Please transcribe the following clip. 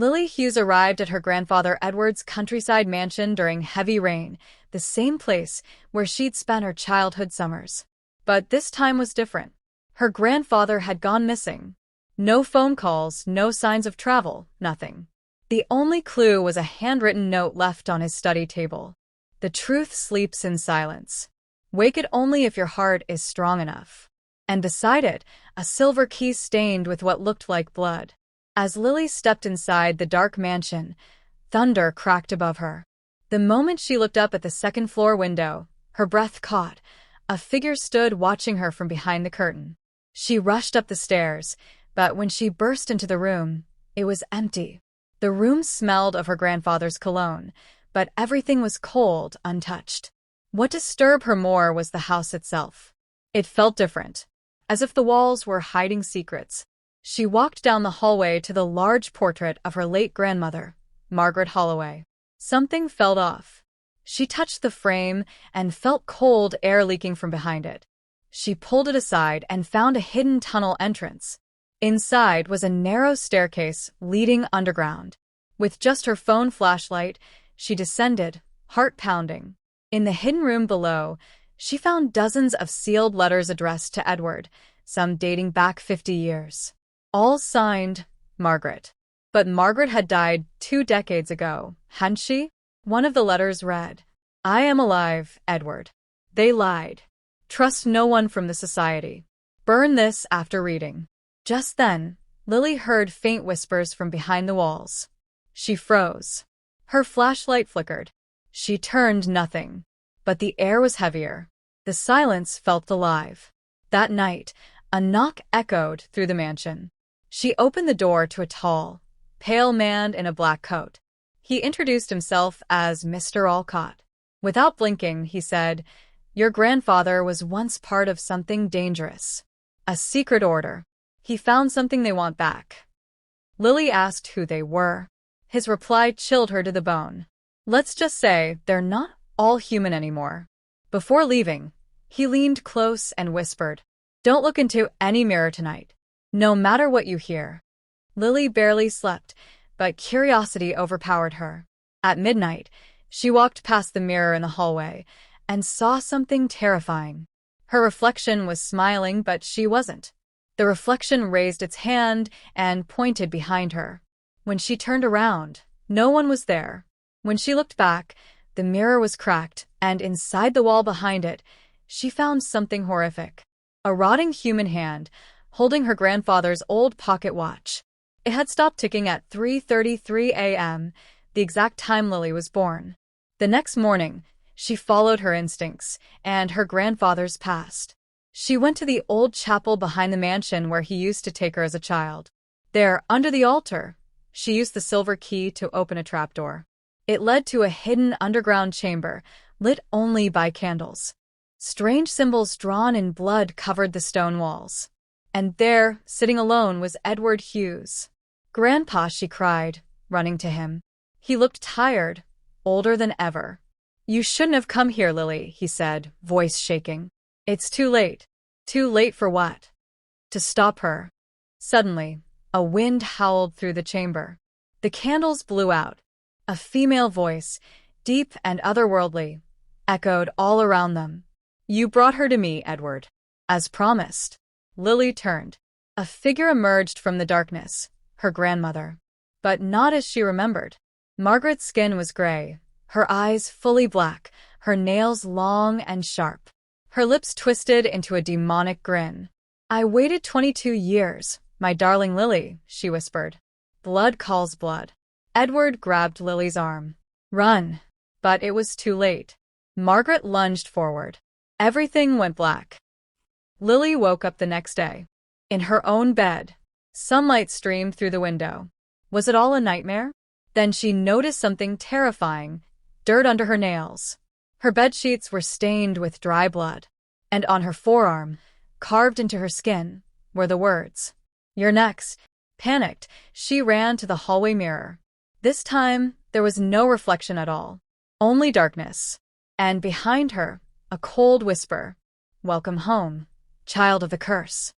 Lily Hughes arrived at her grandfather Edward's countryside mansion during heavy rain, the same place where she'd spent her childhood summers. But this time was different. Her grandfather had gone missing. No phone calls, no signs of travel, nothing. The only clue was a handwritten note left on his study table. The truth sleeps in silence. Wake it only if your heart is strong enough. And beside it, a silver key stained with what looked like blood. As Lily stepped inside the dark mansion, thunder cracked above her. The moment she looked up at the second-floor window, her breath caught. A figure stood watching her from behind the curtain. She rushed up the stairs, but when she burst into the room, it was empty. The room smelled of her grandfather's cologne, but everything was cold, untouched. What disturbed her more was the house itself. It felt different, as if the walls were hiding secrets. She walked down the hallway to the large portrait of her late grandmother, Margaret Holloway. Something felt off. She touched the frame and felt cold air leaking from behind it. She pulled it aside and found a hidden tunnel entrance. Inside was a narrow staircase leading underground. With just her phone flashlight, she descended, heart pounding. In the hidden room below, she found dozens of sealed letters addressed to Edward, some dating back 50 years. All signed, Margaret. But Margaret had died 2 decades ago, hadn't she? One of the letters read, "I am alive, Edward." They lied. Trust no one from the society. Burn this after reading. Just then, Lily heard faint whispers from behind the walls. She froze. Her flashlight flickered. She turned nothing. But the air was heavier. The silence felt alive. That night, a knock echoed through the mansion. She opened the door to a tall, pale man in a black coat. He introduced himself as Mr. Alcott. Without blinking, he said, "Your grandfather was once part of something dangerous. A secret order. He found something they want back." Lily asked who they were. His reply chilled her to the bone. "Let's just say they're not all human anymore." Before leaving, he leaned close and whispered, "Don't look into any mirror tonight, no matter what you hear." Lily barely slept, but curiosity overpowered her. At midnight, she walked past the mirror in the hallway and saw something terrifying. Her reflection was smiling, but she wasn't. The reflection raised its hand and pointed behind her. When she turned around, no one was there. When she looked back, the mirror was cracked, and inside the wall behind it, she found something horrific. A rotting human hand, holding her grandfather's old pocket watch. It had stopped ticking at 3:33 a.m., the exact time Lily was born. The next morning, she followed her instincts and her grandfather's past. She went to the old chapel behind the mansion where he used to take her as a child. There, under the altar, she used the silver key to open a trapdoor. It led to a hidden underground chamber, lit only by candles. Strange symbols drawn in blood covered the stone walls. And there, sitting alone, was Edward Hughes. "Grandpa," she cried, running to him. He looked tired, older than ever. "You shouldn't have come here, Lily," he said, voice shaking. "It's too late." "Too late for what?" "To stop her." Suddenly, a wind howled through the chamber. The candles blew out. A female voice, deep and otherworldly, echoed all around them. "You brought her to me, Edward." As promised. Lily turned. A figure emerged from the darkness, her grandmother. But not as she remembered. Margaret's skin was gray, her eyes fully black, her nails long and sharp. Her lips twisted into a demonic grin. "I waited 22 years, my darling Lily," she whispered. "Blood calls blood." Edward grabbed Lily's arm. "Run!" But it was too late. Margaret lunged forward. Everything went black. Lily woke up the next day. In her own bed. Sunlight streamed through the window. Was it all a nightmare? Then she noticed something terrifying, dirt under her nails. Her bedsheets were stained with dry blood. And on her forearm, carved into her skin, were the words, "You're next." Panicked, she ran to the hallway mirror. This time, there was no reflection at all. Only darkness. And behind her, a cold whisper, "Welcome home, child of the curse."